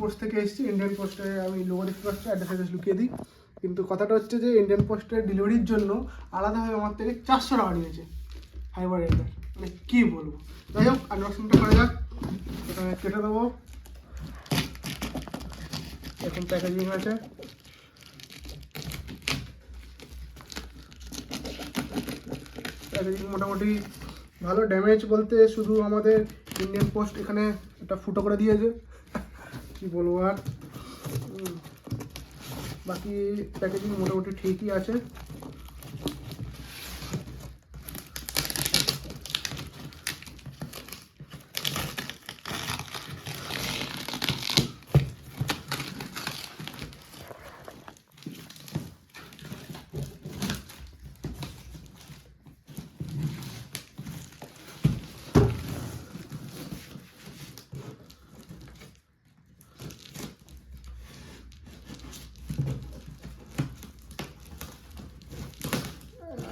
Post থেকে এসেছি। Indian পোস্টে আমি লোগো দেখতে পাচ্ছি, অ্যাড্রেস লুকিয়ে দিই। কিন্তু কথাটা হচ্ছে যে ইন্ডিয়ান পোস্টের ডেলিভারির জন্য আলাদাভাবে আমার থেকে 400 টাকা নিয়েছে ফাইবার রেডার। মানে কী বলবো। যাই হোক, আনবক্সিংটা করা যাক। এটা কেটে দেবো। এখন প্যাকেজিং আছে। প্যাকেজিং মোটামুটি ভালো। ড্যামেজ বলতে শুধু আমাদের ইন্ডিয়ান পোস্ট এখানে একটা ফুটো করে দিয়েছে, কি বলবো আর। বাকি প্যাকেজিং মোটামুটি ঠিকই আছে।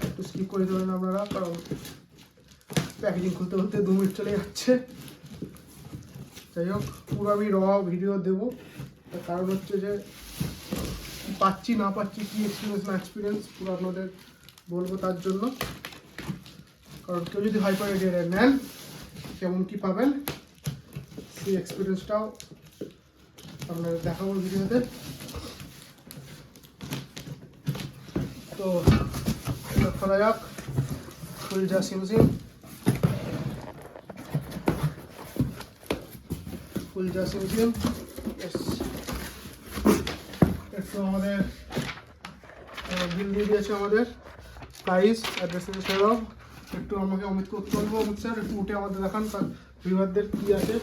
একটু স্কিপ করে দেবেন আপনারা, কারণ প্যাকেজিং খুলতে খুলতে 2 মিনিট চলে যাচ্ছে। যাই হোক, পুরো আমি র ভিডিও দেবো। তার কারণ হচ্ছে যে পাচ্ছি না পাচ্ছি, কী এক্সপিরিয়েন্স না এক্সপিরিয়েন্স, পুরো আপনাদের বলবো। তার জন্য, কারণ কেউ যদি হাইপার রেডিয়ার নেন কেমন কী পাবেন সেই এক্সপিরিয়েন্সটাও আপনাদের দেখাবো ভিডিওতে। তো এটা খোলা যাক। ফুল যা সিমসিম, ফুল যা সিমসিম। একটু আমাদের বিল দিয়ে দিয়েছে, আমাদের প্রাইস অ্যাড্রেস সেরাও। একটু আমাকে অমিত করতে বলবো। অমিত স্যার একটু উঠে আমাদের দেখান তার ভিউয়ারদের কী আছে।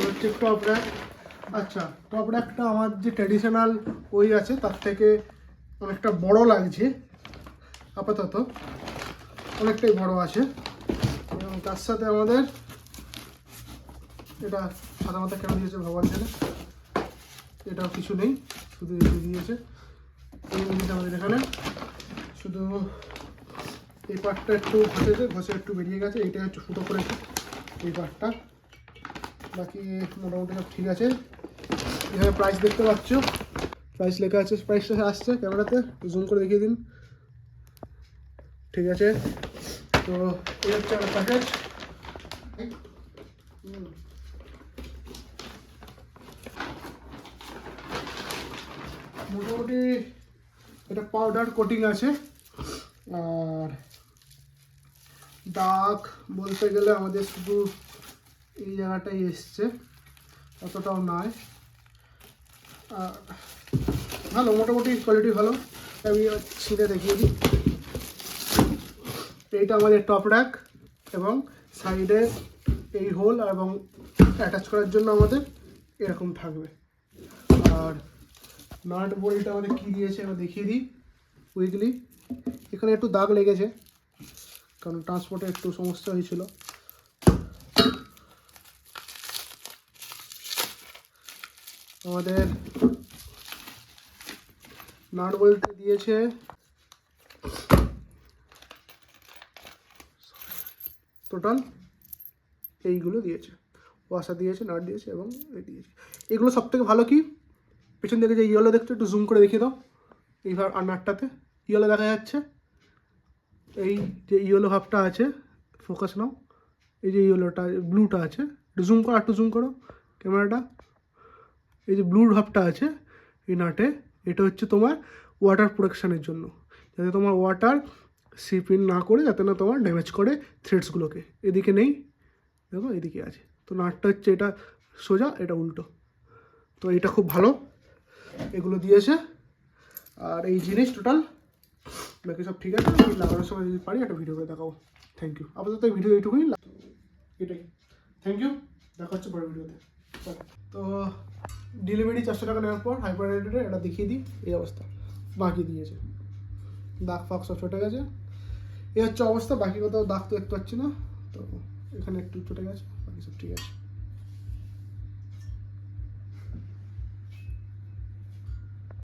হচ্ছে টপ র্যাক। আচ্ছা, টপ র্যাকটা আমার যে ট্র্যাডিশনাল ওই আছে তার থেকে অনেকটা বড় লাগছে আপাতত, অনেকটাই বড় আছে। এবং তার সাথে আমাদের এটা সাদা মাথা কেন দিয়েছে ভগবান জানে, এটাও কিছু নেই, শুধু এটি দিয়েছে। এই জিনিসটা আমাদের এখানে শুধু এই পার্টটা একটু ঘষেছে, ঘষে একটু বেরিয়ে গেছে, এইটা একটু ফুটো করেছে এই পার্টটা। বাকি মোটামুটি সব ঠিক আছে। এখানে প্রাইস দেখতে পাচ্ছ, প্রাইস লেখা আছে, প্রাইসটা আসছে ক্যামেরাতে, জুম করে দেখিয়ে দিন। ঠিক আছে, তো এই হচ্ছে আমার প্যাকেজ। মোটামুটি এটা পাউডার কোটিং আছে। আর দাগ বলতে গেলে আমাদের শুধু এই জায়গাটাই এসছে, অতটাও নয়। আর ভালো, মোটামুটি কোয়ালিটি ভালো। আমি ছিঁড়ে দেখিয়ে দিই। এইটা আমাদের টপ র্যাক এবং সাইডে এই হোল এবং অ্যাটাচ করার জন্য আমাদের এরকম থাকবে। আর নাট বল্টটা আমাদের কী দিয়েছে আমরা দেখিয়ে দিই উইকলি। এখানে একটু দাগ লেগেছে কারণ ট্রান্সপোর্টে একটু সমস্যা হয়েছিল। আমাদের নাট বল্ট দিয়েছে টোটাল এইগুলো দিয়েছে, ওয়াশার দিয়েছে, নাট দিয়েছে এবং এই দিয়েছে। এগুলো সব থেকে ভালো কি, পেছন দিকে যে ইয়েলো দেখছো একটু জুম করে দেখিয়ে দাও। এইবার আর নাটটাতে ইয়েলো দেখা যাচ্ছে, এই যে ইয়েলো ভাবটা আছে, ফোকাস নাও, এই যে ইয়েলোটা ব্লুটা আছে, একটু জুম করো, একটু জুম করো ক্যামেরাটা। এই যে ব্লু ভাবটা আছে এই নাটে, এটা হচ্ছে তোমার ওয়াটার প্রোটেকশানের জন্য, যাতে তোমার ওয়াটার সিপ ইন না করে, যাতে না তোমার ড্যামেজ করে থ্রেডসগুলোকে। এদিকে নেই, দেখো এদিকে আছে। তো নাটটা হচ্ছে এটা সোজা, এটা উল্টো। তো এটা খুব ভালো, এগুলো দিয়েছে। আর এই জিনিস টোটাল বাকি সব ঠিক আছে। আমি লাগানোর সময় যদি পারি একটা ভিডিও করে দেখাবো। Thank you. আপাতত এই ভিডিও এইটুকুই, এটাই। থ্যাংক ইউ, দেখা হচ্ছে পরের ভিডিওতে। তো ডেলিভারি 400 টাকা নেওয়ার পর হাইপার রেডারে এটা দেখিয়ে দিই, এই অবস্থা। বাকি দিয়েছে, দাগ ফাগ সব চটে গেছে, এই হচ্ছে অবস্থা। বাকি কোথাও দাগ তো দেখতে পাচ্ছি না, তো এখানে একটু চটে গেছে, বাকি সব ঠিক আছে।